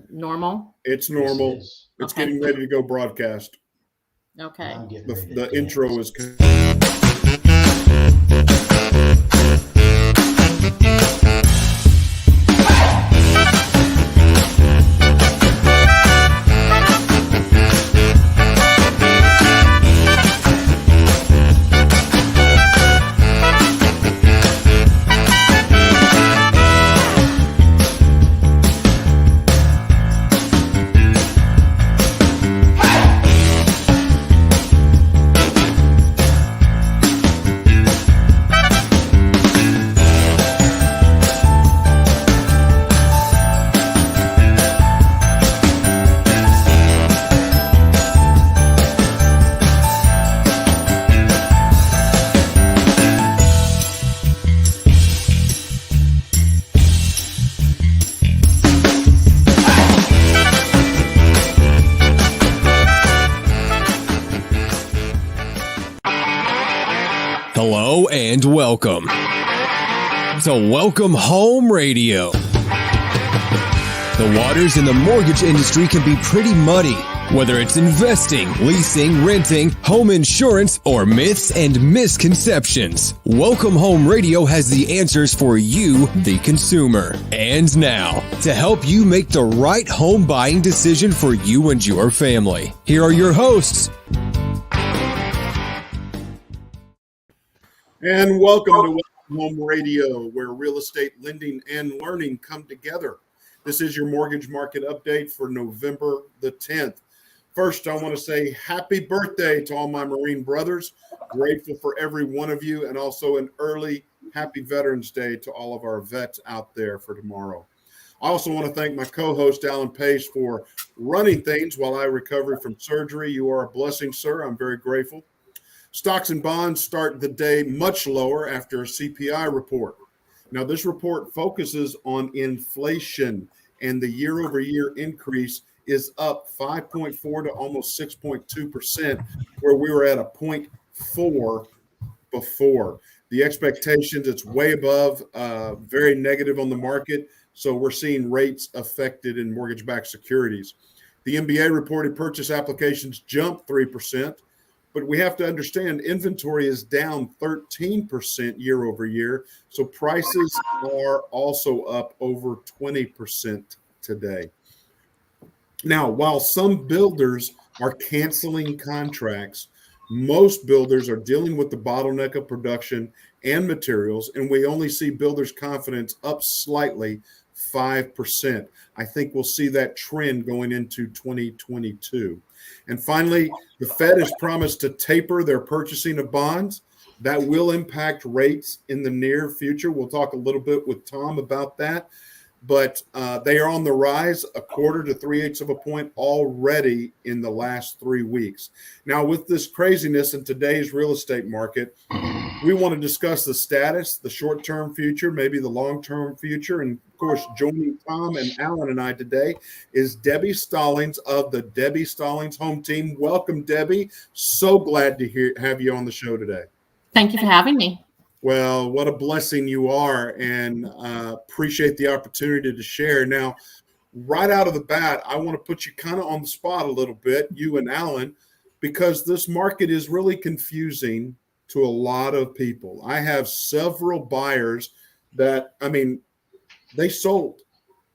normal? It's Yes, it normal. is. It's Okay. getting ready to go broadcast. Okay. I'm getting The, ready to the dance. intro is. Hello and welcome to Welcome Home Radio. The waters in the mortgage industry can be pretty muddy, whether it's investing, leasing, renting, home insurance, or myths and misconceptions. Welcome Home Radio has the answers for you, the consumer. And now, to help you make the right home buying decision for you and your family, here are your hosts. And welcome to Welcome Home Radio, where real estate lending and learning come together. This is your mortgage market update for November the 10th. First, I want to say happy birthday to all my Marine brothers. Grateful for every one of you, and also an early happy Veterans Day to all of our vets out there for tomorrow. I also want to thank my co-host, Alan Pace, for running things while I recover from surgery. You are a blessing, sir. I'm very grateful. Stocks and bonds start the day much lower after a CPI report. Now, this report focuses on inflation, and the year-over-year increase is up 5.4 to almost 6.2%, where we were at a 0.4 before. The expectations, it's way above, very negative on the market, so we're seeing rates affected in mortgage-backed securities. The MBA reported purchase applications jumped 3%. But we have to understand inventory is down 13% year over year. So prices are also up over 20% today. Now, while some builders are canceling contracts, most builders are dealing with the bottleneck of production and materials, and we only see builders' confidence up slightly, 5%. I think we'll see that trend going into 2022. And finally, the Fed has promised to taper their purchasing of bonds. That will impact rates in the near future. We'll talk a little bit with Tom about that. But they are on the rise, a quarter to 3/8 of a point already in the last 3 weeks. Now, with this craziness in today's real estate market, we want to discuss the status, the short-term future, maybe the long-term future. And, of course, joining Tom and Alan and I today is Debbie Stallings of the Debbie Stallings Home Team. Welcome, Debbie. So glad to have you on the show today. Thank you for having me. Well, what a blessing you are, and appreciate the opportunity to share. Now, right out of the bat, I want to put you kind of on the spot a little bit, you and Alan, because this market is really confusing to a lot of people. I have several buyers that, they sold,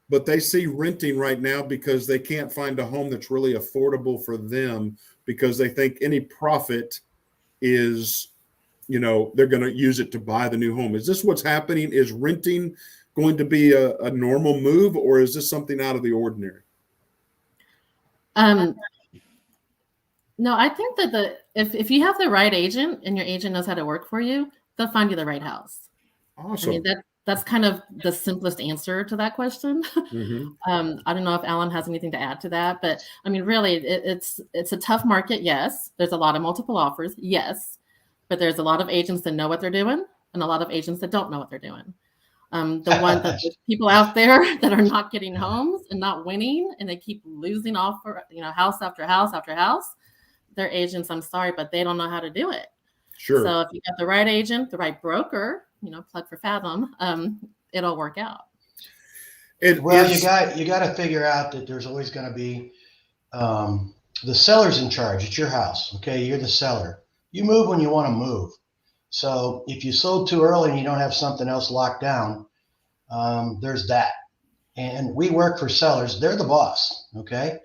but they see renting right now because they can't find a home that's really affordable for them because they think any profit is they're going to use it to buy the new home. Is this what's happening? Is renting going to be a normal move, or is this something out of the ordinary? No, I think that if you have the right agent and your agent knows how to work for you, they'll find you the right house. Awesome. That's kind of the simplest answer to that question. Mm-hmm. I don't know if Alan has anything to add to that, but really, it's a tough market. Yes, there's a lot of multiple offers. Yes. But there's a lot of agents that know what they're doing and a lot of agents that don't know what they're doing. There's people out there that are not getting homes and not winning, and they keep losing offer, house after house after house. They're agents, I'm sorry, but they don't know how to do it. Sure. So if you got the right agent, the right broker, plug for Fathom, it'll work out. Well, you got to figure out that there's always going to be the seller's in charge. It's your house. Okay. You're the seller. You move when you want to move. So if you sold too early and you don't have something else locked down, there's that. And we work for sellers. They're the boss. Okay.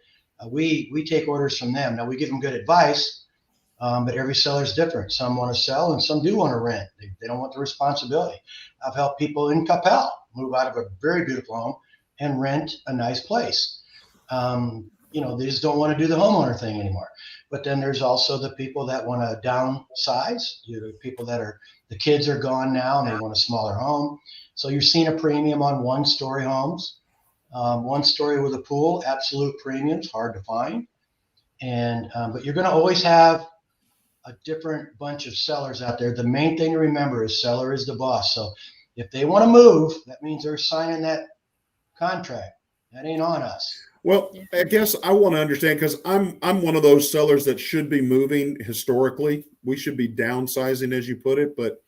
We take orders from them. Now we give them good advice, but every seller's different. Some want to sell and some do want to rent. They don't want the responsibility. I've helped people in Capel move out of a very beautiful home and rent a nice place. They just don't want to do the homeowner thing anymore. But then there's also the people that want to downsize. People the kids are gone now and they want a smaller home. So you're seeing a premium on 1-story homes. 1-story with a pool, absolute premiums, hard to find. But you're going to always have a different bunch of sellers out there. The main thing to remember is seller is the boss. So if they want to move, that means they're signing that contract. That ain't on us. Well, I guess I want to understand, because I'm one of those sellers that should be moving historically. We should be downsizing, as you put it, but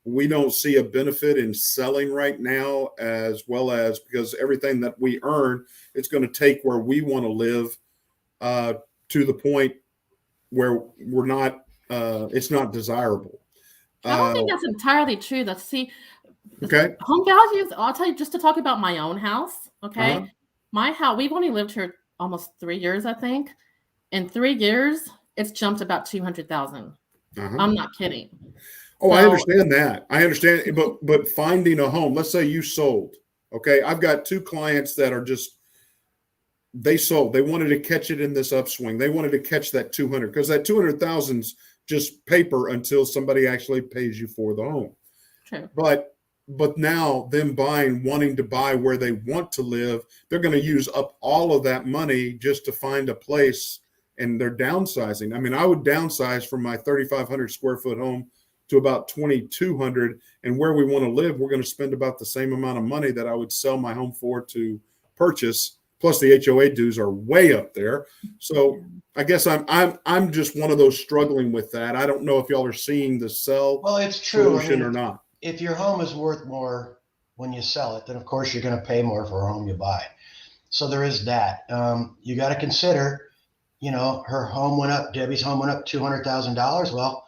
we don't see a benefit in selling right now, as well as because everything that we earn, it's going to take where we want to live to the point where we're not, it's not desirable. I don't think that's entirely true. See, okay. Home values, I'll tell you, just to talk about my own house. Okay. My house, we've only lived here almost 3 years, I think. In 3 years, it's jumped about 200,000. I'm not kidding. Oh, so, I understand that. I understand, but finding a home, let's say you sold. Okay, I've got 2 clients that are they sold. They wanted to catch it in this upswing. They wanted to catch that 200, because that 200,000's just paper until somebody actually pays you for the home. True. But now them wanting to buy where they want to live, they're going to use up all of that money just to find a place, and they're downsizing. I mean, I would downsize from my 3,500 square foot home to about 2,200, and where we want to live, we're going to spend about the same amount of money that I would sell my home for to purchase. Plus the HOA dues are way up there. So I guess I'm just one of those struggling with that. I don't know if y'all are seeing the sell it's true. solution or not. If your home is worth more when you sell it, then of course you're going to pay more for a home you buy. So there is that. You got to consider, her home went up, Debbie's home went up $200,000. Well,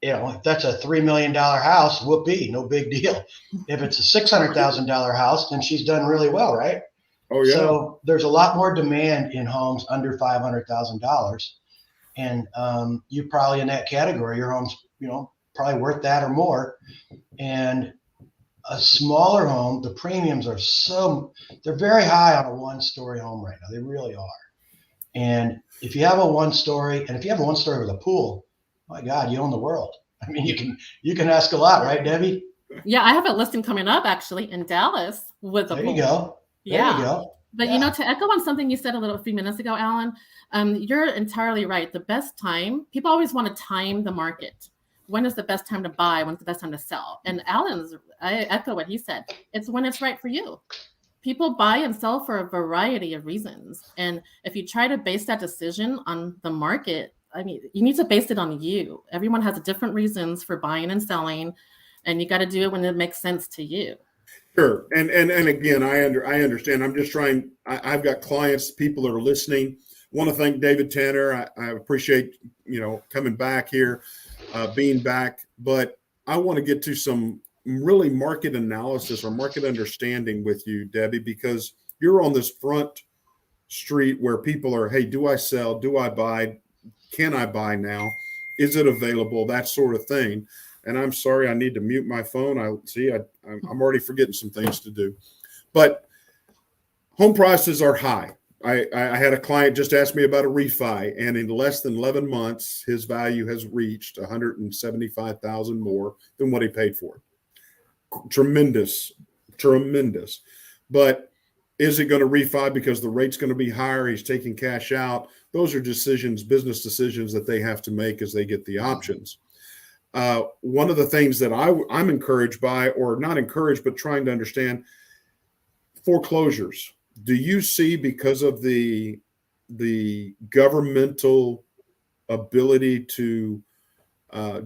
if that's a $3 million house, whoopee, no big deal. If it's a $600,000 house, then she's done really well, right? Oh yeah. So there's a lot more demand in homes under $500,000, and you're probably in that category. Your home's, probably worth that or more. And a smaller home, the premiums are they're very high on a 1-story home right now. They really are. And if you have a 1-story, and if you have a 1-story with a pool, my God, you own the world. I mean, you can ask a lot, right, Debbie? Yeah, I have a listing coming up actually in Dallas with a pool. There you go. Yeah. There you go. But to echo on something you said a few minutes ago, Alan, you're entirely right. The best time, people always want to time the market. When is the best time to buy? When's the best time to sell? And I echo what he said. It's when it's right for you. People buy and sell for a variety of reasons. And if you try to base that decision on the market, I mean, you need to base it on you. Everyone has different reasons for buying and selling, and you got to do it when it makes sense to you. Sure. And again, I understand. I'm just trying. I've got clients, people that are listening. Want to thank David Tanner. I appreciate, coming back here, being back. But I want to get to some really market analysis or market understanding with you, Debbie, because you're on this front street where people are, hey, do I sell? Do I buy? Can I buy now? Is it available? That sort of thing. And I'm sorry, I need to mute my phone. I'm already forgetting some things to do. But home prices are high. I had a client just ask me about a refi, and in less than 11 months, his value has reached $175,000 more than what he paid for it. Tremendous. But is it going to refi because the rate's going to be higher? He's taking cash out. Those are business decisions that they have to make as they get the options. One of the things that I'm encouraged by, or not encouraged, but trying to understand, foreclosures. Do you see, because of the governmental ability to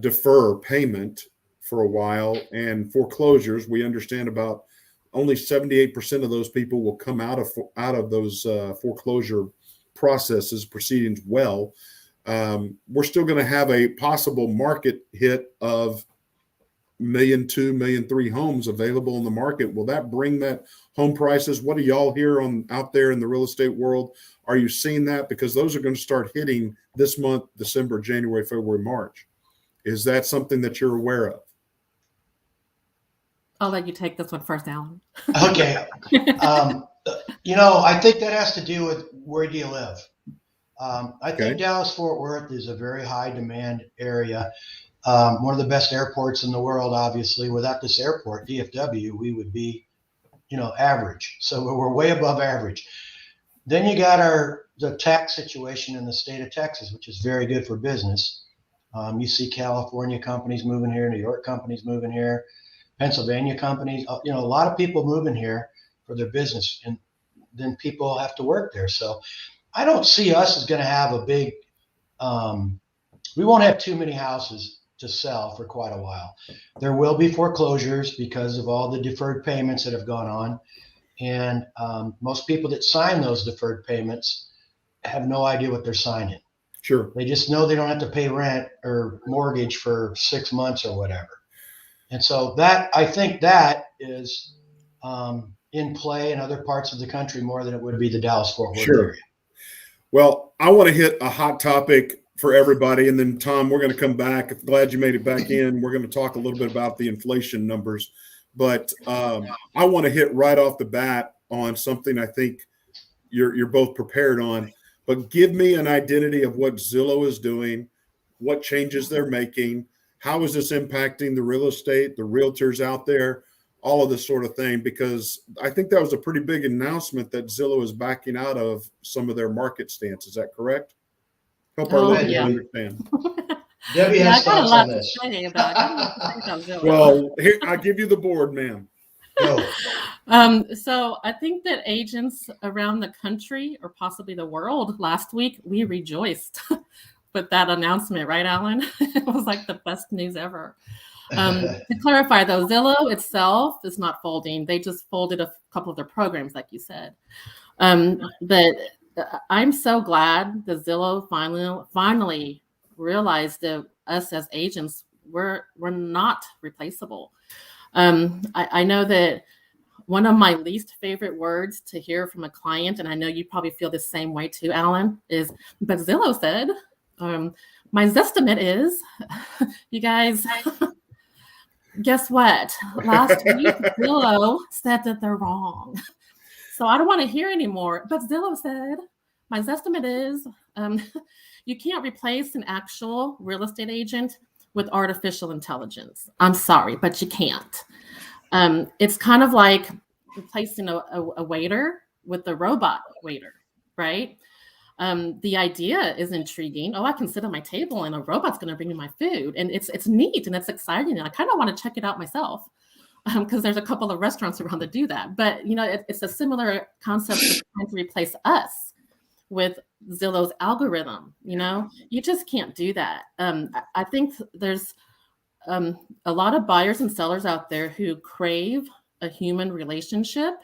defer payment for a while and foreclosures, we understand about only 78% of those people will come out of those foreclosure processes proceedings well. We're still going to have a possible market hit of 1.2 million, 1.3 million homes available in the market. Will that bring that home prices? What do y'all hear out there in the real estate world? Are you seeing that? Because those are going to start hitting this month, December, January, February, March. Is that something that you're aware of? I'll let you take this one first, Alan. Okay. I think that has to do with where do you live. I think Dallas-Fort Worth is a very high demand area. One of the best airports in the world, obviously. Without this airport, DFW, we would be, average. So we're way above average. Then you got the tax situation in the state of Texas, which is very good for business. You see California companies moving here, New York companies moving here, Pennsylvania companies, a lot of people moving here for their business, and then people have to work there. So I don't see us as going to have a big, we won't have too many houses to sell for quite a while. There will be foreclosures because of all the deferred payments that have gone on. And most people that sign those deferred payments have no idea what they're signing. Sure. They just know they don't have to pay rent or mortgage for 6 months or whatever. And so I think that is in play in other parts of the country more than it would be the Dallas-Fort Worth area. Well, I want to hit a hot topic for everybody. And then, Tom, we're going to come back. Glad you made it back in. We're going to talk a little bit about the inflation numbers. But I want to hit right off the bat on something I think you're both prepared on. But give me an identity of what Zillow is doing, what changes they're making, how is this impacting the real estate, the realtors out there, all of this sort of thing, because I think that was a pretty big announcement that Zillow is backing out of some of their market stance. Is that correct? Help our listeners understand. Debbie has thoughts on this. Well, here, I give you the board, ma'am. Go. So I think that agents around the country or possibly the world last week, we rejoiced with that announcement, right, Alan? It was like the best news ever. To clarify, though, Zillow itself is not folding. They just folded a couple of their programs, like you said. But I'm so glad that Zillow finally realized that us as agents, we're not replaceable. I know that one of my least favorite words to hear from a client, and I know you probably feel the same way too, Alan, is, but Zillow said, my Zestimate is, you guys, guess what? Last week, Zillow said that they're wrong. So I don't want to hear anymore, but Zillow said, my Zestimate is, you can't replace an actual real estate agent with artificial intelligence. I'm sorry, but you can't. It's kind of like replacing a waiter with a robot waiter, right? The idea is intriguing. Oh, I can sit at my table and a robot's going to bring me my food. And it's neat and it's exciting. And I kind of want to check it out myself because there's a couple of restaurants around that do that. But, it's a similar concept of trying to replace us with Zillow's algorithm. You just can't do that. I think there's a lot of buyers and sellers out there who crave a human relationship,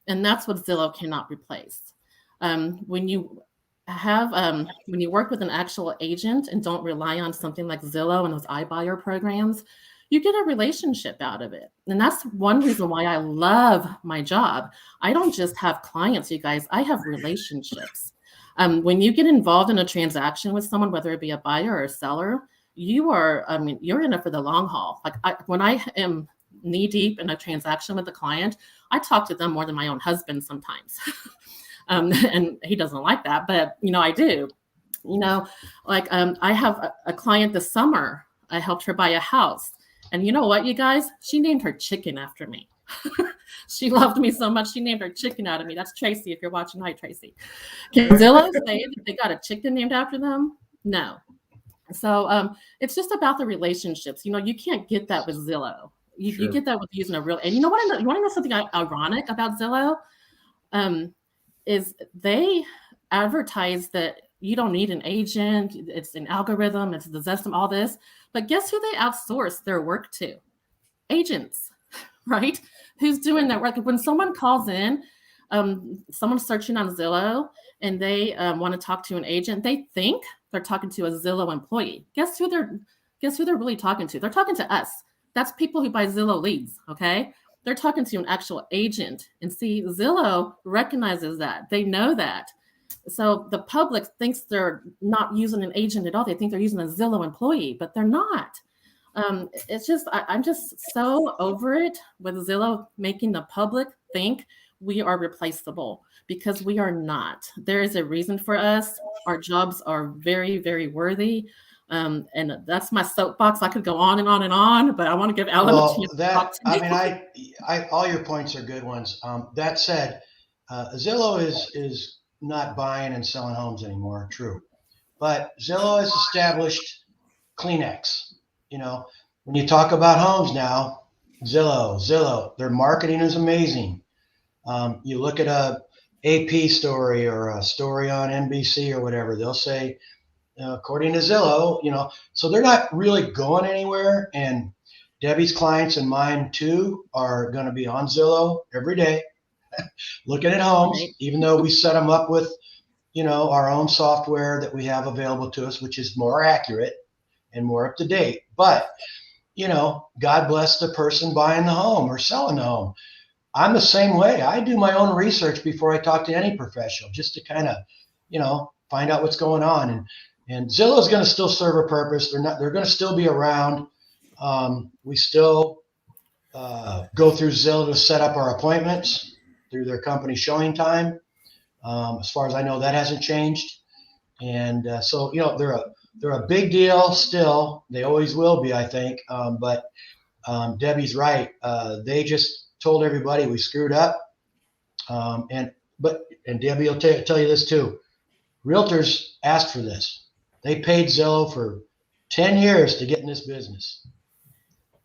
and that's what Zillow cannot replace. When you work with an actual agent and don't rely on something like Zillow and those iBuyer programs, you get a relationship out of it. And that's one reason why I love my job. I don't just have clients, you guys, I have relationships. When you get involved in a transaction with someone, whether it be a buyer or a seller, you're in it for the long haul. When I am knee deep in a transaction with a client, I talk to them more than my own husband sometimes. And he doesn't like that, but I do. I have a client this summer. I helped her buy a house, and you know what, you guys? She named her chicken after me. She loved me so much, she named her chicken out of me. That's Tracy. If you're watching, hi, Tracy. Can Zillow say that they got a chicken named after them? No. So it's just about the relationships. You can't get that with Zillow. You get that with using a real. And you know what? You want to know something ironic about Zillow? Is they advertise that you don't need an agent. It's an algorithm. It's the Zestim, all this. But guess who they outsource their work to? Agents, right? Who's doing that work? When someone calls in, someone's searching on Zillow and they want to talk to an agent, they think they're talking to a Zillow employee. Guess who they're really talking to? They're talking to us. That's people who buy Zillow leads, okay? They're talking to an actual agent. And see, Zillow recognizes that. They know that. So the public thinks they're not using an agent at all. They think they're using a Zillow employee, but they're not. It's just, I'm just so over it with Zillow making the public think we are replaceable, because we are not. There is a reason for us. Our jobs are very, very worthy. And that's my soapbox. I could go on and on and on, but I want to give Alan a chance to talk to me. I all your points are good ones. That said, Zillow is not buying and selling homes anymore. True. But Zillow has established Kleenex. You know, when you talk about homes now, Zillow, their marketing is amazing. You look at a AP story or a story on NBC or whatever, they'll say, according to Zillow, so they're not really going anywhere. And Debbie's clients and mine too are going to be on Zillow every day, looking at homes, right, even though we set them up with, our own software that we have available to us, which is more accurate and more up to date. But, God bless the person buying the home or selling the home. I'm the same way. I do my own research before I talk to any professional, just to kind of, find out what's going on. And Zillow is going to still serve a purpose. They're going to still be around. We still go through Zillow to set up our appointments through their company showing time. As far as I know, that hasn't changed. And so, they're a big deal still. They always will be, I think. But Debbie's right. They just told everybody we screwed up. And Debbie will tell you this too. Realtors asked for this. They paid Zillow for 10 years to get in this business.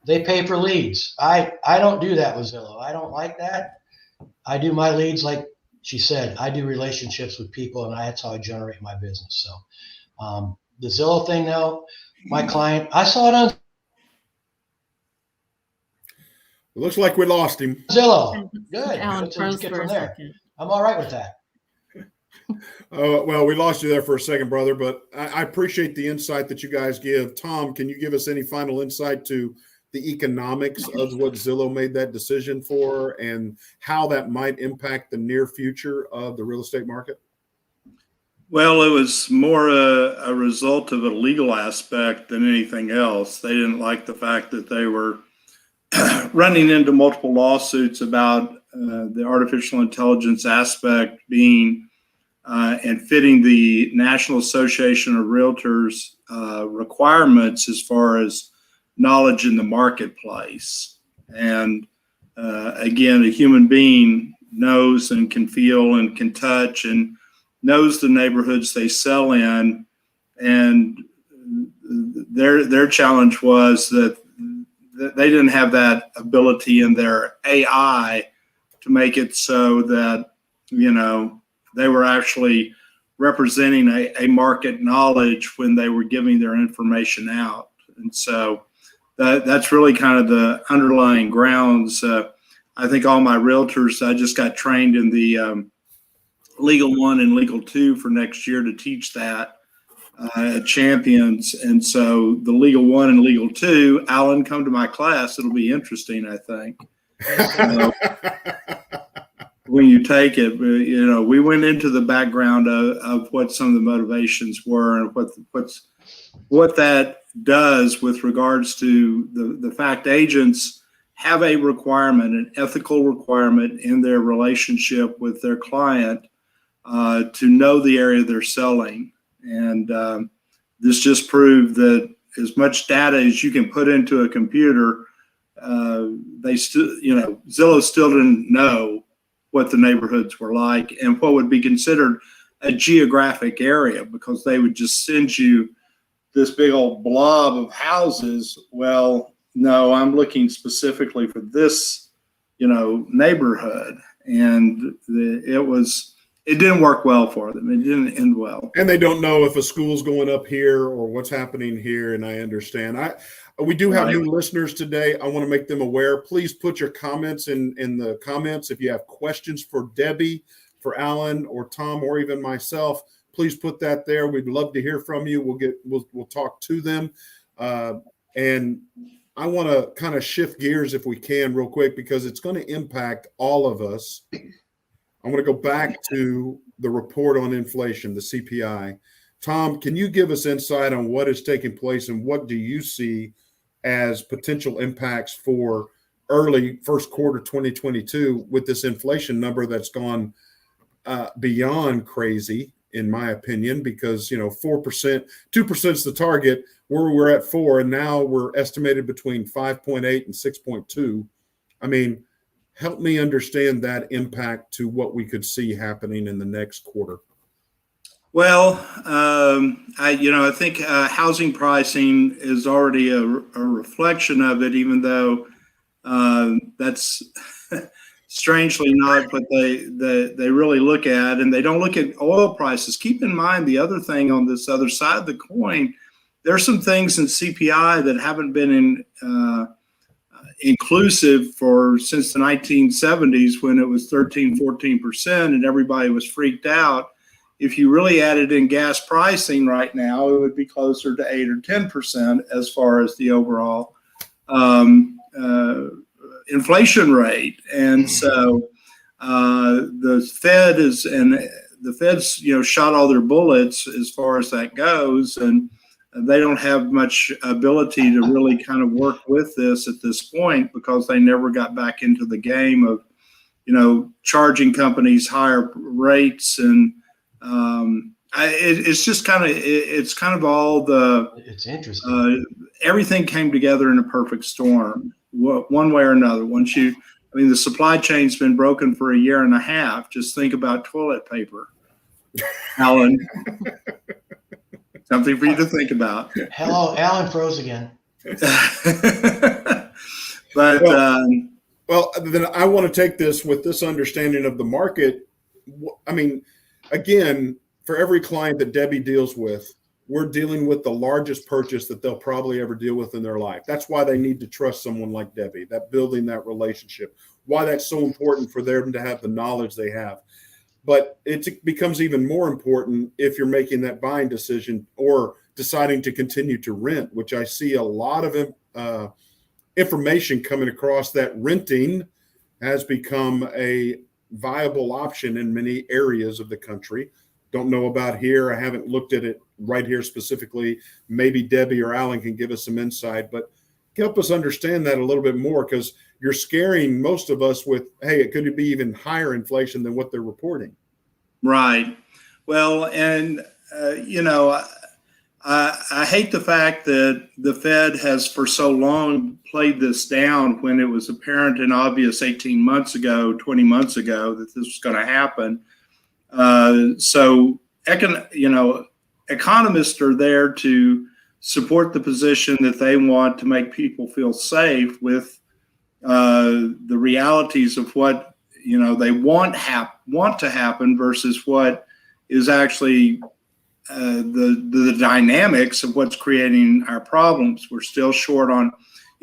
They pay for leads. I don't do that with Zillow. I don't like that. I do my leads like she said. I do relationships with people, and that's how I generate my business. So the Zillow thing, though, my client, I saw it on It looks like we lost him. Zillow. Good. Alan Let's get from there. I'm all right with that. Well, we lost you there for a second, brother, but I appreciate the insight that you guys give. Tom, can you give us any final insight to the economics of what Zillow made that decision for and how that might impact the near future of the real estate market? Well, it was more a result of a legal aspect than anything else. They didn't like the fact that they were running into multiple lawsuits about the artificial intelligence aspect being and fitting the National Association of Realtors requirements as far as knowledge in the marketplace. And again, a human being knows and can feel and can touch and knows the neighborhoods they sell in. And their challenge was that they didn't have that ability in their AI to make it so that, they were actually representing a market knowledge when they were giving their information out. And so that's really kind of the underlying grounds. I think all my realtors, I just got trained in the Legal 1 and Legal 2 for next year to teach that at Champions. And so the Legal 1 and Legal 2, Alan, come to my class. It'll be interesting, I think. When you take it, we went into the background of what some of the motivations were and what that does with regards to the fact agents have a requirement, an ethical requirement in their relationship with their client to know the area they're selling. And this just proved that as much data as you can put into a computer, Zillow still didn't know what the neighborhoods were like and what would be considered a geographic area, because they would just send you this big old blob of houses. Well, no, I'm looking specifically for this, neighborhood. And it didn't work well for them. It didn't end well. And they don't know if a school's going up here or what's happening here. And I understand. We do have Right. new listeners today. I want to make them aware. Please put your comments in the comments. If you have questions for Debbie, for Alan, or Tom, or even myself, please put that there. We'd love to hear from you. We'll talk to them. And I want to kind of shift gears if we can real quick, because it's going to impact all of us. I want to go back to the report on inflation, the CPI. Tom, can you give us insight on what is taking place and what do you see as potential impacts for early first quarter 2022 with this inflation number that's gone beyond crazy, in my opinion, because 4%, 2% is the target. We're at 4%, and now we're estimated between 5.8 and 6.2. I mean, help me understand that impact to what we could see happening in the next quarter. Well, I think housing pricing is already a reflection of it, even though that's strangely not what they really look at, and they don't look at oil prices. Keep in mind the other thing on this other side of the coin. There's some things in CPI that haven't been inclusive since the 1970s, when it was 13-14% and everybody was freaked out. If you really added in gas pricing right now, it would be closer to 8 or 10% as far as the overall inflation rate. And so the Fed's shot all their bullets as far as that goes, and they don't have much ability to really kind of work with this at this point, because they never got back into the game of charging companies higher rates. And it's kind of all it's interesting. Everything came together in a perfect storm, one way or another. The supply chain's been broken for a year and a half. Just think about toilet paper, Alan. Something for you to think about. Hello, Alan froze again. But well, then I want to take this with this understanding of the market. I mean, again, for every client that Debbie deals with, we're dealing with the largest purchase that they'll probably ever deal with in their life. That's why they need to trust someone like Debbie, that building that relationship, why that's so important for them to have the knowledge they have. But it becomes even more important if you're making that buying decision or deciding to continue to rent, which I see a lot of information coming across that renting has become a viable option in many areas of the country. Don't know about here. I haven't looked at it right here specifically. Maybe Debbie or Alan can give us some insight, but help us understand that a little bit more, because you're scaring most of us with, hey, it could be even higher inflation than what they're reporting. Right. Well, and, I hate the fact that the Fed has for so long played this down, when it was apparent and obvious 18 months ago, 20 months ago, that this was going to happen. So economists are there to support the position that they want to make people feel safe with the realities of what they want to happen versus what is actually the dynamics of what's creating our problems. We're still short on,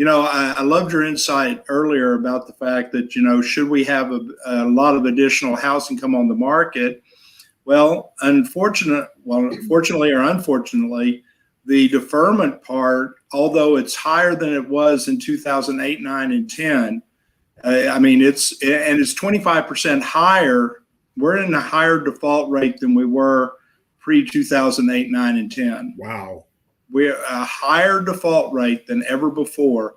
I loved your insight earlier about the fact that, should we have a lot of additional housing come on the market? Well, fortunately or unfortunately, the deferment part, although it's higher than it was in 2008, 9, and 10, it's 25% higher. We're in a higher default rate than we were pre-2008, 9, and 10. Wow. We're a higher default rate than ever before.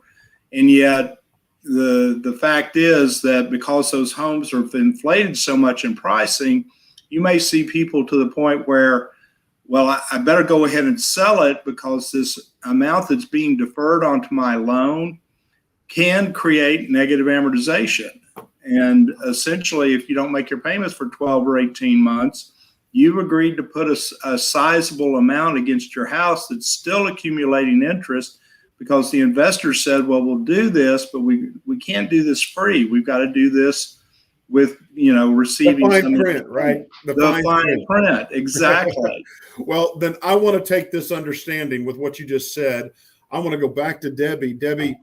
And yet the fact is that because those homes have inflated so much in pricing, you may see people to the point where, well, I better go ahead and sell it, because this amount that's being deferred onto my loan can create negative amortization. And essentially, if you don't make your payments for 12 or 18 months, you've agreed to put a sizable amount against your house that's still accumulating interest, because the investor said, well, we'll do this, but we can't do this free. We've got to do this with, receiving the fine print, right? The fine print, exactly. Well, then I want to take this understanding with what you just said. I want to go back to Debbie. Debbie,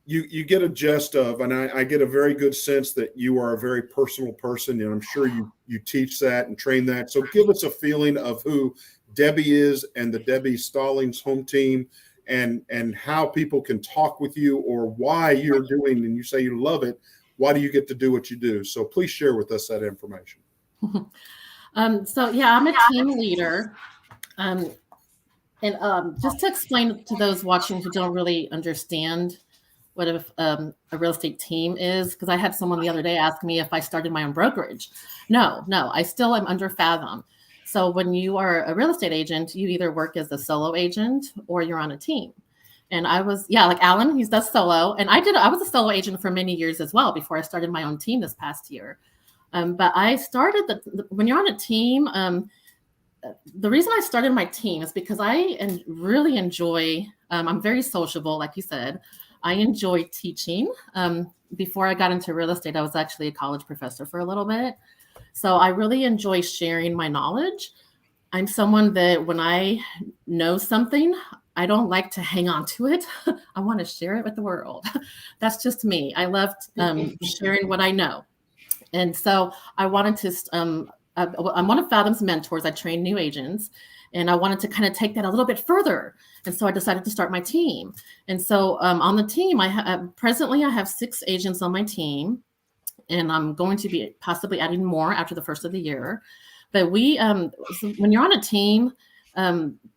you get a gist of, and I get a very good sense that you are a very personal person, and I'm sure you teach that and train that. So give us a feeling of who Debbie is and the Debbie Stallings home team, and how people can talk with you, or why you're doing, and you say you love it. Why do you get to do what you do? So please share with us that information. So yeah, I'm a team leader. And just to explain to those watching who don't really understand what a real estate team is, because I had someone the other day ask me if I started my own brokerage. No, I still am under Fathom. So when you are a real estate agent, you either work as a solo agent or you're on a team. And I was, like Alan, he does solo. And I was a solo agent for many years as well before I started my own team this past year. But I started when you're on a team, the reason I started my team is because I really enjoy, I'm very sociable, like you said. I enjoy teaching. Before I got into real estate, I was actually a college professor for a little bit. So I really enjoy sharing my knowledge. I'm someone that when I know something, I don't like to hang on to it. I want to share it with the world. That's just me. I love sharing what I know. And so I wanted to, I'm one of Fathom's mentors. I train new agents, and I wanted to kind of take that a little bit further. And so I decided to start my team. And so on the team, presently I have 6 agents on my team, and I'm going to be possibly adding more after the first of the year. But so when you're on a team,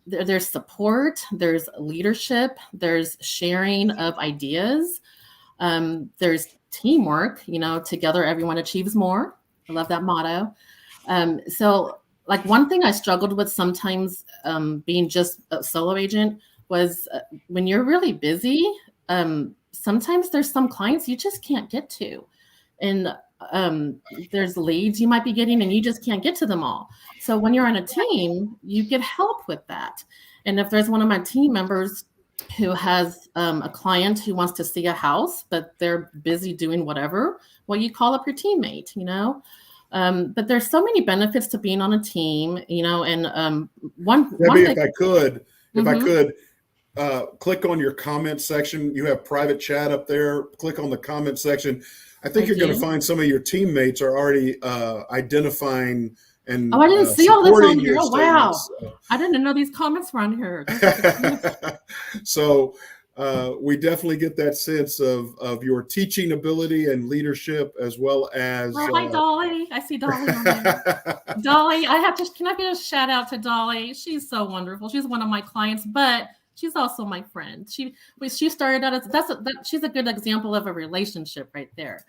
there's support, there's leadership, there's sharing of ideas, there's teamwork. Together everyone achieves more. I love that motto. So like one thing I struggled with sometimes, being just a solo agent, was when you're really busy, sometimes there's some clients you just can't get to. And there's leads you might be getting and you just can't get to them all. So when you're on a team, you get help with that. And if there's one of my team members who has a client who wants to see a house, but they're busy doing whatever, well, you call up your teammate, but there's so many benefits to being on a team, and one Debbie, thing, if I could, click on your comment section. You have private chat up there. Click on the comment section. I think you're going to find some of your teammates are already identifying and I didn't see all this on here. Oh, wow. So. I didn't know these comments were on here. So we definitely get that sense of your teaching ability and leadership, as well as. Oh, hi, Dolly. I see Dolly on there. Dolly, can I give a shout out to Dolly? She's so wonderful. She's one of my clients, but she's also my friend. She started out as she's a good example of a relationship right there.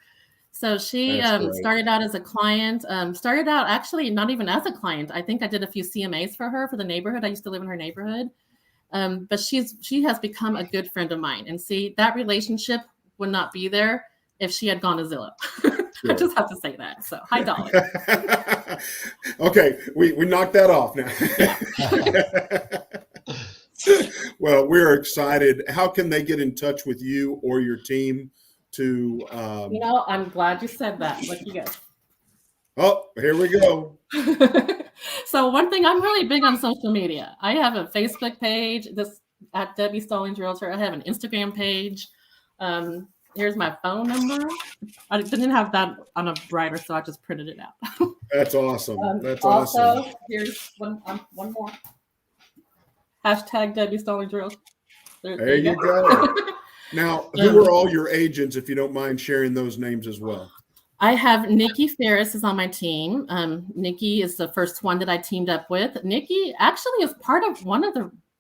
So she started out as a client, started out actually not even as a client. I think I did a few CMAs for her for the neighborhood. I used to live in her neighborhood. But she has become a good friend of mine. And see, that relationship would not be there if she had gone to Zillow. Sure. I just have to say that. So hi, Dolly. Okay, we knocked that off now. Well, we're excited. How can they get in touch with you or your team to I'm glad you said that. Look, you guys. Oh, here we go. So one thing, I'm really big on social media. I have a Facebook page, at Debbie Stallings Realtor. I have an Instagram page. Here's my phone number. I didn't have that on a writer, so I just printed it out. That's awesome. That's also, awesome. Here's one more. Hashtag Debbie Stallings Realtor. There you go. Now, who are all your agents, if you don't mind sharing those names as well? I have Nikki Ferris is on my team. Nikki is the first one that I teamed up with. Nikki actually is part of one of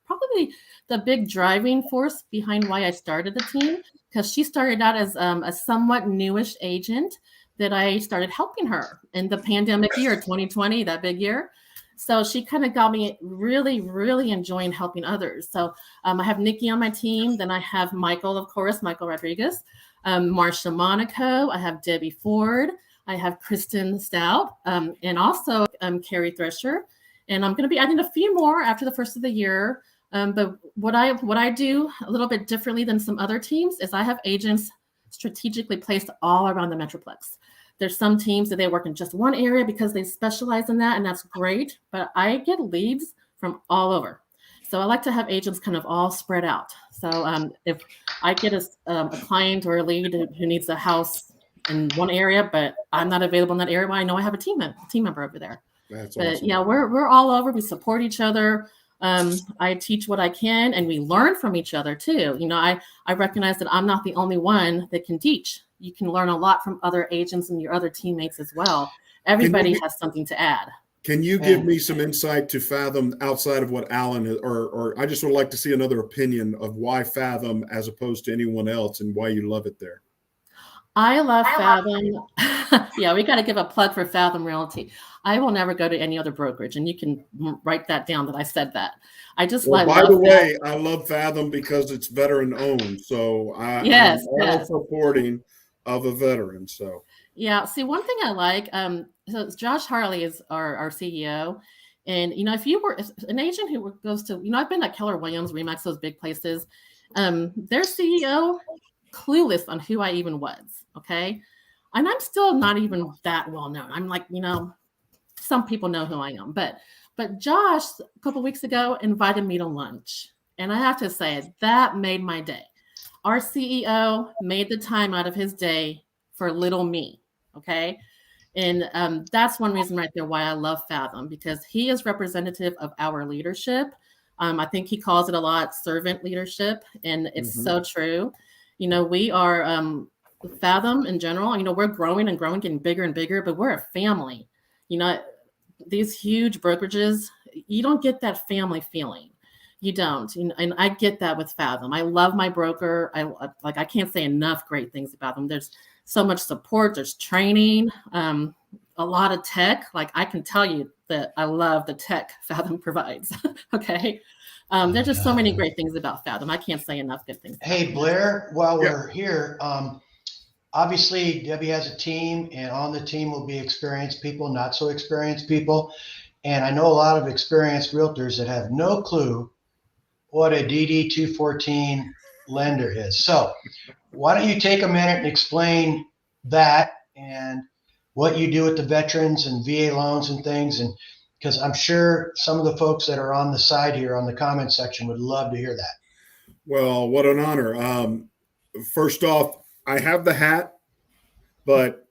probably the big driving force behind why I started the team, because she started out as a somewhat newish agent that I started helping her in the pandemic year, 2020, that big year. So she kind of got me really, really enjoying helping others. So I have Nikki on my team. Then I have Michael, of course, Michael Rodriguez, Marsha Monaco. I have Debbie Ford. I have Kristen Stout, and also Carrie Thresher. And I'm going to be adding a few more after the first of the year. But what I do a little bit differently than some other teams is I have agents strategically placed all around the Metroplex. There's some teams that they work in just one area because they specialize in that, and that's great. But I get leads from all over. So I like to have agents kind of all spread out. So if I get a client or a lead who needs a house in one area, but I'm not available in that area, well, I know I have a team member over there. That's But awesome. yeah, we're all over. We support each other. I teach what I can, and we learn from each other too. I recognize that I'm not the only one that can teach. You can learn a lot from other agents and your other teammates as well. Everybody has something to add. Can you give me some insight to Fathom outside of what Alan or I just would like to see another opinion of why Fathom as opposed to anyone else and why you love it there? I love Fathom. Yeah, we got to give a plug for Fathom Realty. I will never go to any other brokerage, and you can write that down that I said that. I just Well, by love the way, Fathom. I love Fathom because it's veteran owned. So I'm Yes, all yes. supporting of a veteran. So Yeah. See, one thing I like, so Josh Harley is our CEO. And, if you were an agent who goes to, I've been at Keller Williams, Remax, those big places, their CEO, clueless on who I even was. Okay. And I'm still not even that well known. I'm like, some people know who I am, but Josh a couple weeks ago invited me to lunch. And I have to say that made my day. Our CEO made the time out of his day for little me. Okay. And that's one reason right there why I love Fathom, because he is representative of our leadership. I think he calls it a lot servant leadership, and it's so true. We are Fathom in general. We're growing and growing, getting bigger and bigger, but we're a family. These huge brokerages, you don't get that family feeling. You don't. And I get that with Fathom. I love my broker. I can't say enough great things about them. There's so much support. There's training, a lot of tech. Like, I can tell you that I love the tech Fathom provides. Okay. There's just so many great things about Fathom. I can't say enough good things. Hey, Blair, while we're here, obviously Debbie has a team, and on the team will be experienced people, not so experienced people. And I know a lot of experienced realtors that have no clue what a DD 214 lender is. So why don't you take a minute and explain that and what you do with the veterans and VA loans and things, and because I'm sure some of the folks that are on the side here on the comment section would love to hear that. Well, what an honor. First off, I have the hat, but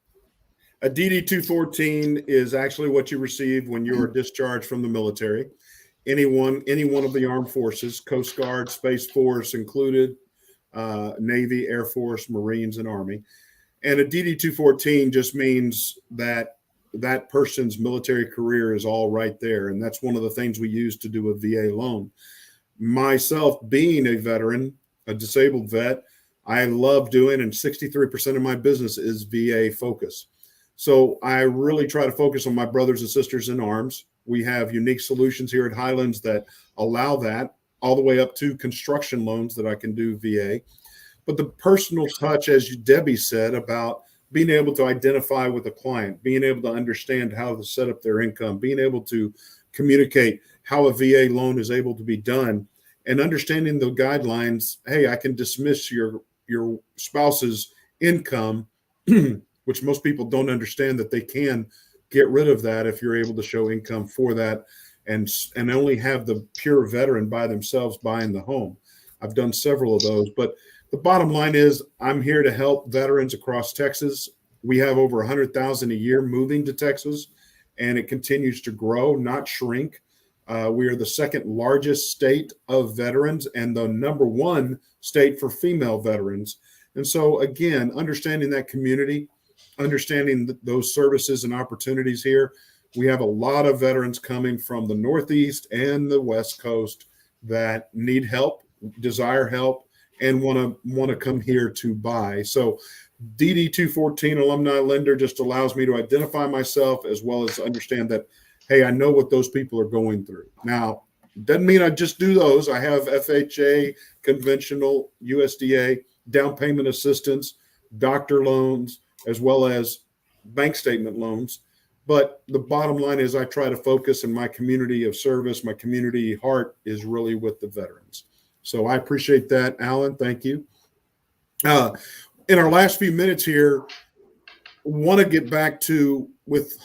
a DD 214 is actually what you receive when you are discharged from the military. Any one of the armed forces, Coast Guard, Space Force included, Navy, Air Force, Marines, and Army. And a DD 214 just means that that person's military career is all right there. And that's one of the things we use to do a VA loan. Myself being a veteran, a disabled vet, I love doing, and 63% of my business is VA focus. So I really try to focus on my brothers and sisters in arms. We have unique solutions here at Highlands that allow that, all the way up to construction loans that I can do VA. But the personal touch, as Debbie said, about being able to identify with a client, being able to understand how to set up their income, being able to communicate how a VA loan is able to be done, and understanding the guidelines. Hey, I can dismiss your spouse's income, which most people don't understand that they can get rid of that if you're able to show income for that, and only have the pure veteran by themselves buying the home. I've done several of those, but the bottom line is I'm here to help veterans across Texas. We have over 100,000 a year moving to Texas, and it continues to grow, not shrink. We are the second largest state of veterans and the number one state for female veterans. And so, again, understanding that community, understanding those services and opportunities here. We have a lot of veterans coming from the Northeast and the West Coast that need help, desire help, and want to come here to buy. So DD 214 alumni lender just allows me to identify myself, as well as understand that, hey, I know what those people are going through. Now, doesn't mean I just do those. I have FHA, conventional, USDA, down payment assistance, doctor loans, as well as bank statement loans. But the bottom line is I try to focus in my community of service. My community heart is really with the veterans. So I appreciate that, Alan. Thank you. In our last few minutes here, want to get back to with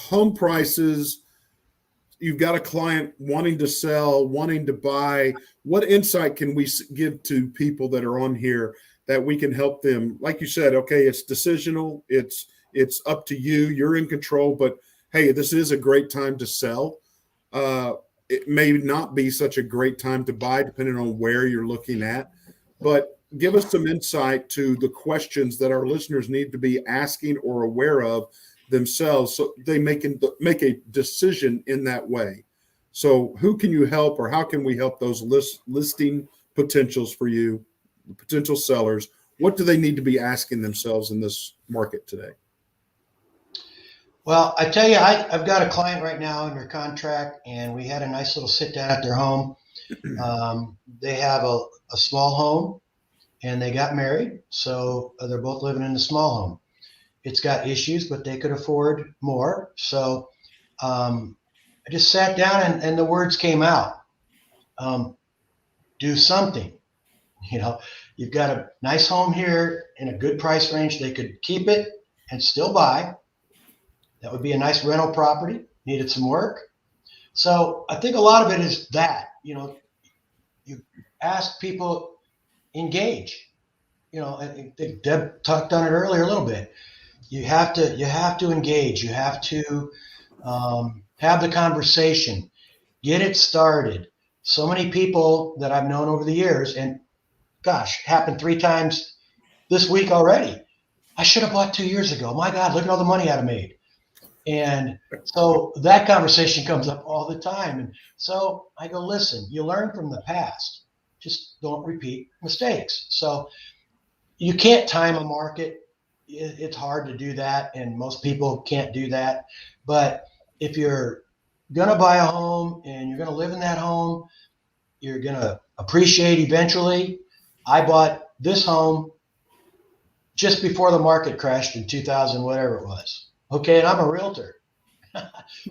home prices. you've got a client wanting to sell, wanting to buy. What insight can we give to people that are on here that we can help them? Like you said, okay, it's decisional. It's up to you. You're in control. But hey, this is a great time to sell. It may not be such a great time to buy, depending on where you're looking at. But give us some insight to the questions that our listeners need to be asking or aware of themselves, so they make a decision in that way. So who can you help, or how can we help those listing potentials for you, potential sellers? What do they need to be asking themselves in this market today? Well, I tell you, I've got a client right now under contract, and we had a nice little sit down at their home. They have a small home, and they got married, so they're both living in the small home. It's got issues, but they could afford more. So I just sat down, and the words came out. Do something. You've got a nice home here in a good price range. They could keep it and still buy. That would be a nice rental property, needed some work. So I think a lot of it is that, you ask people, engage. I think Deb talked on it earlier a little bit. You have to engage. You have to have the conversation, get it started. So many people that I've known over the years, and gosh, happened 3 times this week already. I should have bought 2 years ago. My God, look at all the money I'd have made. And so that conversation comes up all the time. And so I go, listen, you learn from the past. Just don't repeat mistakes. So you can't time a market. It's hard to do that, and most people can't do that. But if you're going to buy a home and you're going to live in that home, you're going to appreciate eventually. I bought this home just before the market crashed in 2000, whatever it was. Okay, and I'm a realtor.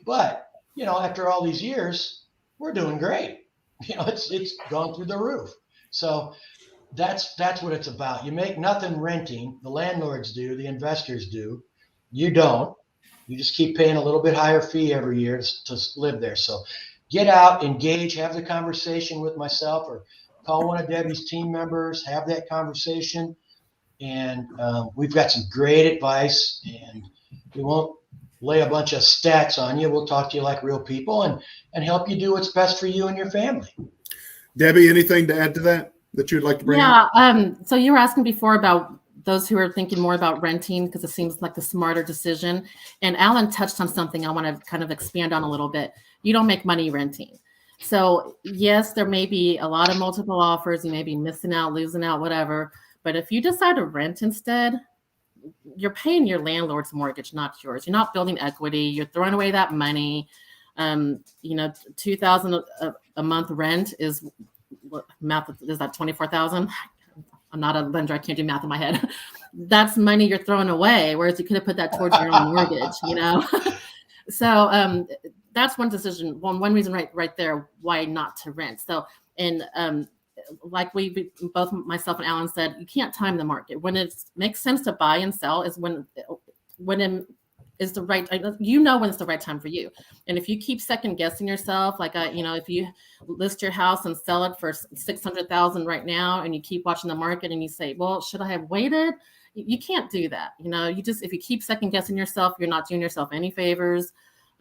But, after all these years, we're doing great. It's gone through the roof. So that's what it's about. You make nothing renting. The landlords do, the investors do. You don't. You just keep paying a little bit higher fee every year to live there. So get out, engage, have the conversation with myself, or call one of Debbie's team members, have that conversation. And we've got some great advice, and we won't lay a bunch of stats on you. We'll talk to you like real people and help you do what's best for you and your family. Debbie, anything to add to that you'd like to bring up? So you were asking before about those who are thinking more about renting, because it seems like the smarter decision. And Alan touched on something I want to kind of expand on a little bit. You don't make money renting. So yes, there may be a lot of multiple offers. You may be missing out, losing out, whatever. But if you decide to rent instead, you're paying your landlord's mortgage, not yours. You're not building equity. You're throwing away that money. $2,000 a month rent is what math is that? 24,000. I'm not a lender. I can't do math in my head. That's money you're throwing away. Whereas you could have put that towards your own mortgage, So that's one decision. One reason right there why not to rent. So like we both, myself and Alan said, you can't time the market. When it makes sense to buy and sell is when it is the right, when it's the right time for you. And if you keep second guessing yourself, like if you list your house and sell it for $600,000 right now, and you keep watching the market and you say, well, should I have waited? You can't do that. If you keep second guessing yourself, you're not doing yourself any favors.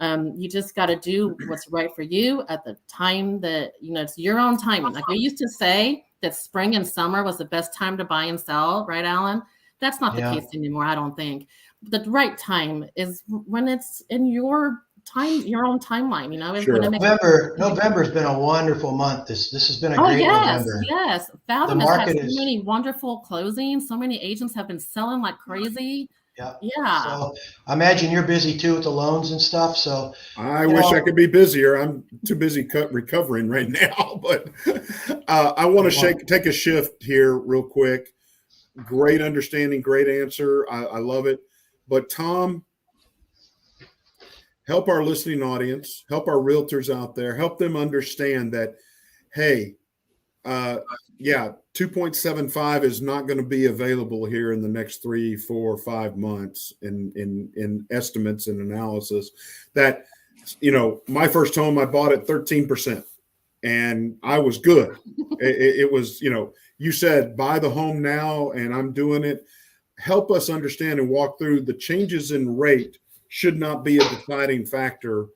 You just got to do what's right for you at the time that, it's your own timing. Like we used to say that spring and summer was the best time to buy and sell, right, Alan? That's not the case anymore, I don't think. The right time is when it's in your own timeline, Sure. November's been a wonderful month. This has been a great November. Yes. Fathom has had so many wonderful closings. So many agents have been selling like crazy. Yeah. So I imagine you're busy too with the loans and stuff. So I wish I could be busier. I'm too busy recovering right now. But I want to take a shift here real quick. Great understanding, great answer. I love it. But Tom, help our listening audience, help our realtors out there, help them understand that, hey, 2.75 is not going to be available here in the next 3, 4, 5 months in estimates and analysis. That my first home, I bought at 13%, and I was good. It was, you said buy the home now, and I'm doing it. Help us understand and walk through the changes in rate should not be a deciding factor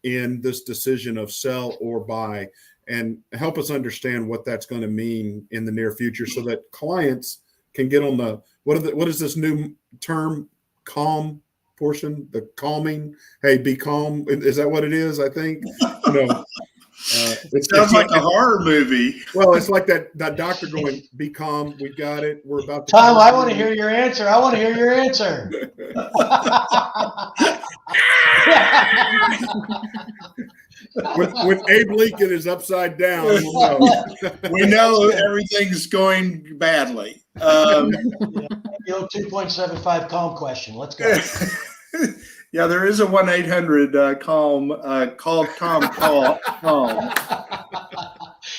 in this decision of sell or buy, and help us understand what that's going to mean in the near future so that clients can get on the, what is this new term, calm portion, the calming. Hey, be calm. Is that what it is? I think, it sounds like a horror movie. Well, it's like that doctor going, be calm. We got it. We're about to. Tom, I want to hear your answer. When Abe Lincoln is upside down, we'll know. We know everything's going badly. The old 2.75 calm question. Let's go. Yeah, there is a 1-800 calm called Calm.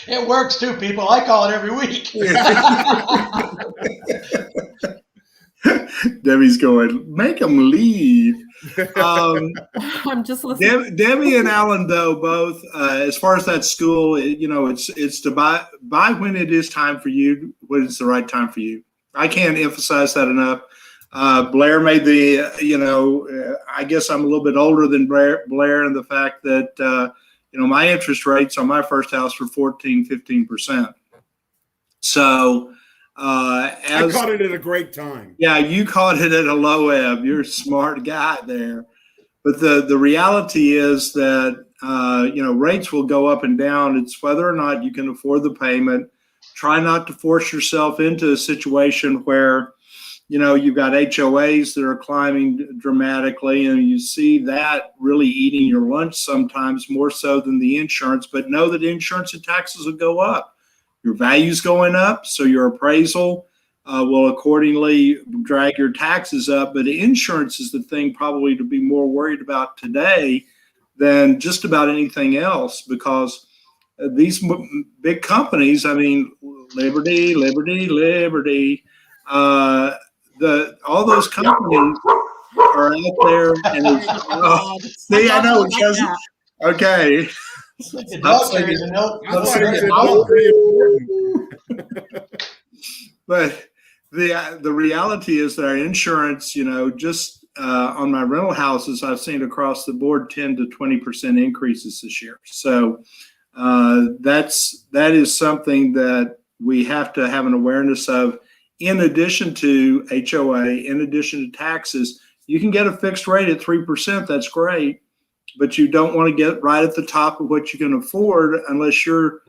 It works too, people. I call it every week. Debbie's going, make them leave. I'm just listening. Debbie and Alan, though, both, as far as that school, it's to buy when it is time for you, when it's the right time for you. I can't emphasize that enough. Blair made the, I guess I'm a little bit older than Blair, and the fact that, my interest rates on my first house were 15%. So, I caught it at a great time. Yeah, you caught it at a low ebb. You're a smart guy there. But the reality is that, rates will go up and down. It's whether or not you can afford the payment. Try not to force yourself into a situation where, you've got HOAs that are climbing dramatically, and you see that really eating your lunch sometimes more so than the insurance. But know that insurance and taxes will go up. Your value's going up, so your appraisal will accordingly drag your taxes up. But insurance is the thing probably to be more worried about today than just about anything else, because these big companies, Liberty, all those companies are out there, and see, I know, okay. The doctor is a note. But the reality is that our insurance, just on my rental houses, I've seen across the board 10 to 20% increases this year. So that is something that we have to have an awareness of. In addition to HOA, in addition to taxes, you can get a fixed rate at 3%. That's great, but you don't want to get right at the top of what you can afford unless you're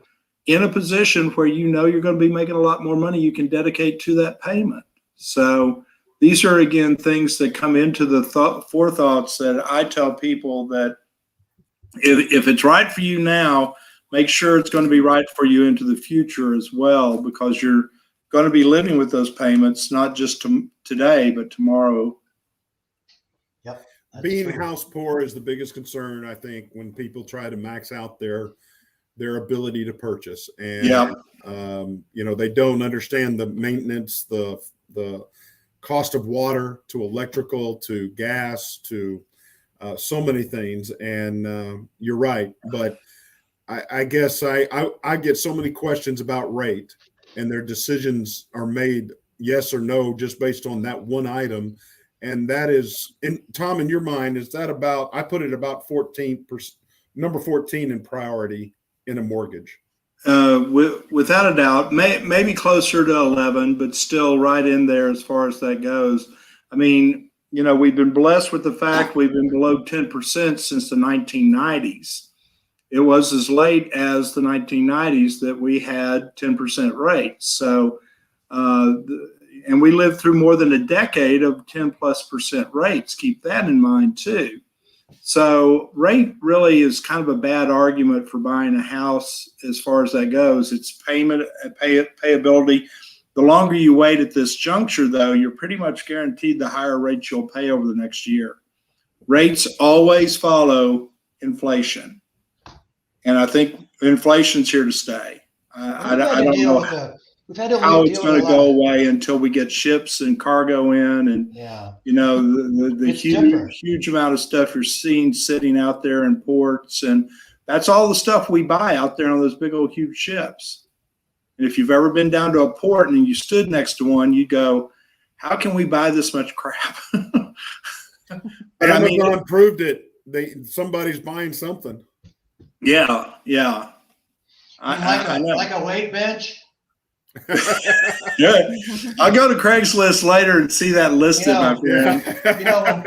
in a position where you're going to be making a lot more money you can dedicate to that payment. So these are, again, things that come into the forethoughts that I tell people that if it's right for you now, make sure it's going to be right for you into the future as well, because you're going to be living with those payments, not just today, but tomorrow. Yep. Being house poor is the biggest concern, I think, when people try to max out their ability to purchase. And, they don't understand the maintenance, the cost of water to electrical, to gas, to so many things. And you're right. But I guess I get so many questions about rate, and their decisions are made yes or no just based on that one item. And that is, Tom, in your mind, is that about, I put it about 14%, number 14 in priority in a mortgage? Without a doubt, maybe closer to 11, but still right in there as far as that goes. We've been blessed with the fact we've been below 10% since the 1990s. It was as late as the 1990s that we had 10% rates. So, and we lived through more than a decade of 10+% rates. Keep that in mind too. So rate really is kind of a bad argument for buying a house as far as that goes. It's payability. The longer you wait at this juncture, though, you're pretty much guaranteed the higher rates you'll pay over the next year. Rates always follow inflation. And I think inflation's here to stay. I don't know. we've had to how deal it's with going a to lot go of- away until we get ships and cargo in, and Yeah, the It's different. huge amount of stuff you're seeing sitting out there in ports, and that's all the stuff we buy out there on those big old huge ships. And if you've ever been down to a port and you stood next to one, you go, how can we buy this much crap? But I mean, Amazon proved it. Somebody's buying something. yeah. I mean, I know. like a weight bench. Yeah. I'll go to Craigslist later and see that listed, my friend. You know,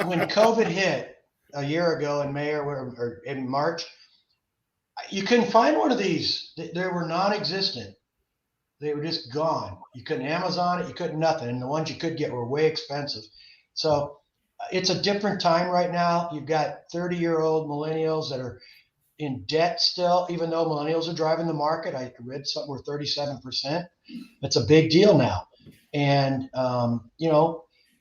when COVID hit a year ago in May or in March, you couldn't find one of these. They were non-existent. They were just gone. You couldn't Amazon it. You couldn't nothing. And the ones you could get were way expensive. So it's a different time right now. You've got 30-year-old millennials that are in debt still, even though millennials are driving the market. I read something where 37%. That's a big deal now. And,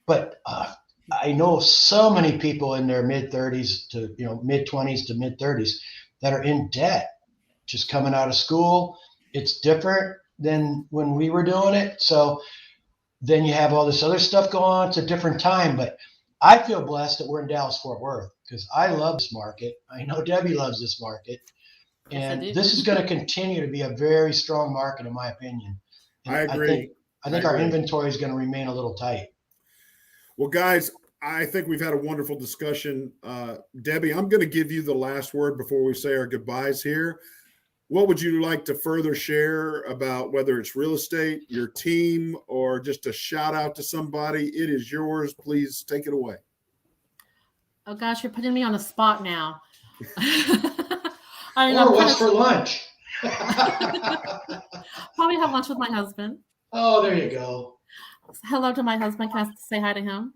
but I know so many people in their mid-30s to, mid-20s to mid-30s that are in debt, just coming out of school. It's different than when we were doing it. So then you have all this other stuff going on. It's a different time, but I feel blessed that we're in Dallas-Fort Worth because I love this market. I know Debbie loves this market. And Yes, this is going to continue to be a very strong market, in my opinion. And I agree. I think our inventory is going to remain a little tight. Well, guys, I think we've had a wonderful discussion. Debbie, I'm going to give you the last word before we say our goodbyes here. What would you like to further share about whether it's real estate, your team, or just a shout out to somebody? It is yours. Please take it away. Oh gosh, you're putting me on the spot now. Or what's for lunch? Probably have lunch with my husband. Oh, there you go. Hello to my husband. Can I say hi to him?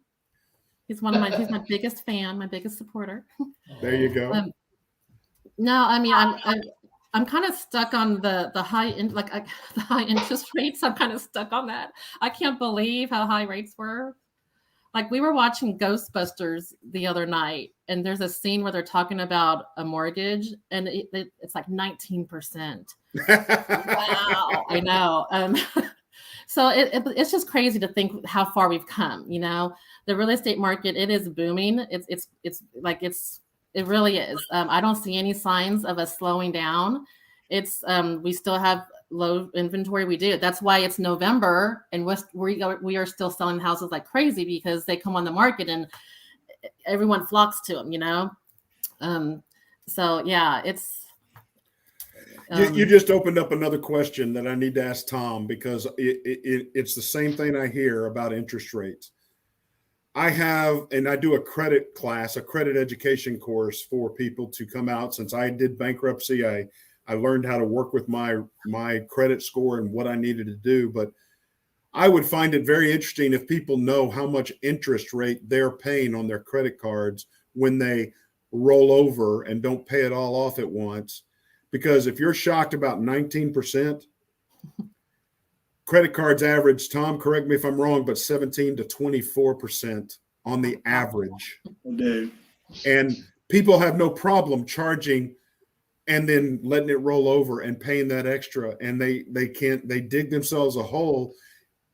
He's he's my biggest fan, my biggest supporter. There you go. No, I mean, I'm kind of stuck on the high the high interest rates. I'm kind of stuck on that. I can't believe how high rates were. Like we were watching Ghostbusters the other night, and there's a scene where they're talking about a mortgage, and it's like 19%. Wow, I know. So it's just crazy to think how far we've come. The real estate market, it is booming. It really is. I don't see any signs of us slowing down. We still have low inventory. We do. That's why it's November, and we are still selling houses like crazy because they come on the market and everyone flocks to them. So yeah, it's. You just opened up another question that I need to ask Tom because it's the same thing I hear about interest rates. I do a credit class, a credit education course for people to come out. Since I did bankruptcy, I learned how to work with my credit score and what I needed to do. But I would find it very interesting if people know how much interest rate they're paying on their credit cards when they roll over and don't pay it all off at once. Because if you're shocked about 19%, credit cards average, Tom, correct me if I'm wrong, but 17 to 24% on the average. I do. And people have no problem charging and then letting it roll over and paying that extra. And they dig themselves a hole.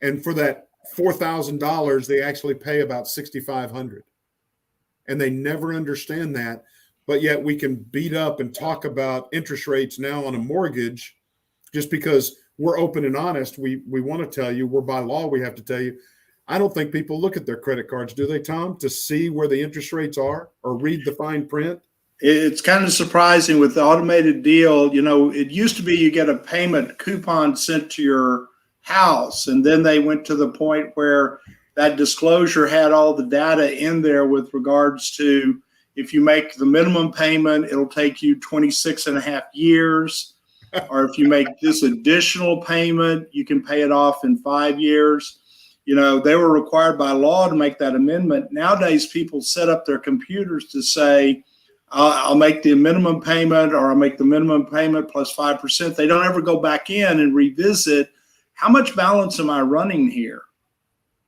And for that $4,000, they actually pay about $6,500. And they never understand that. But yet we can beat up and talk about interest rates now on a mortgage just because we're open and honest. We want to tell you, we're by law, we have to tell you. I don't think people look at their credit cards, do they, Tom, to see where the interest rates are or read the fine print? It's kind of surprising with the automated deal. It used to be you get a payment coupon sent to your house, and then they went to the point where that disclosure had all the data in there with regards to if you make the minimum payment, it'll take you 26 and a half years. Or if you make this additional payment, you can pay it off in 5 years. They were required by law to make that amendment. Nowadays, people set up their computers to say, I'll make the minimum payment, or I'll make the minimum payment plus 5%. They don't ever go back in and revisit how much balance am I running here,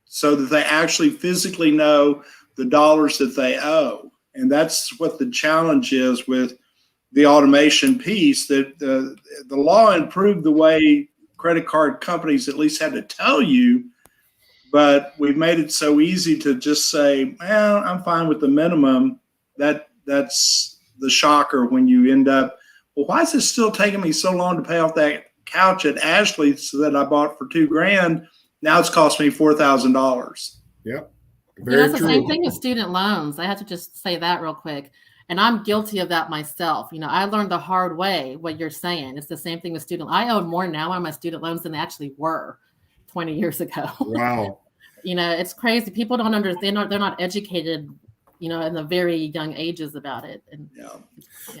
so that they actually physically know the dollars that they owe. And that's what the challenge is with the automation piece, that the law improved the way credit card companies at least had to tell you, but we've made it so easy to just say, well, I'm fine with the minimum. That's the shocker when you end up, well, why is it still taking me so long to pay off that couch at Ashley so that I bought for $2,000? Now it's cost me $4,000. Yep. That's the same thing with student loans. I have to just say that real quick. And I'm guilty of that myself. I learned the hard way what you're saying. It's the same thing with student. I owe more now on my student loans than they actually were 20 years ago. Wow. It's crazy. People don't understand. They're not educated, in the very young ages about it. And Yeah.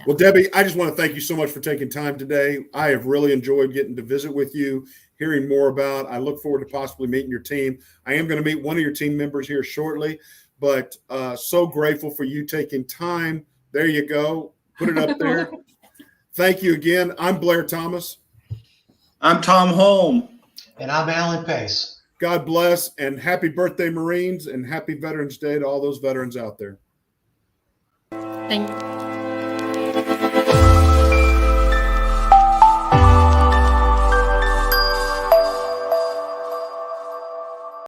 Well, Debbie, I just want to thank you so much for taking time today. I have really enjoyed getting to visit with you, hearing more about. I look forward to possibly meeting your team. I am going to meet one of your team members here shortly, but so grateful for you taking time. There you go. Put it up there. Thank you again. I'm Blair Thomas. I'm Tom Holm. And I'm Alan Pace. God bless, and happy birthday, Marines, and happy Veterans Day to all those veterans out there. Thank you.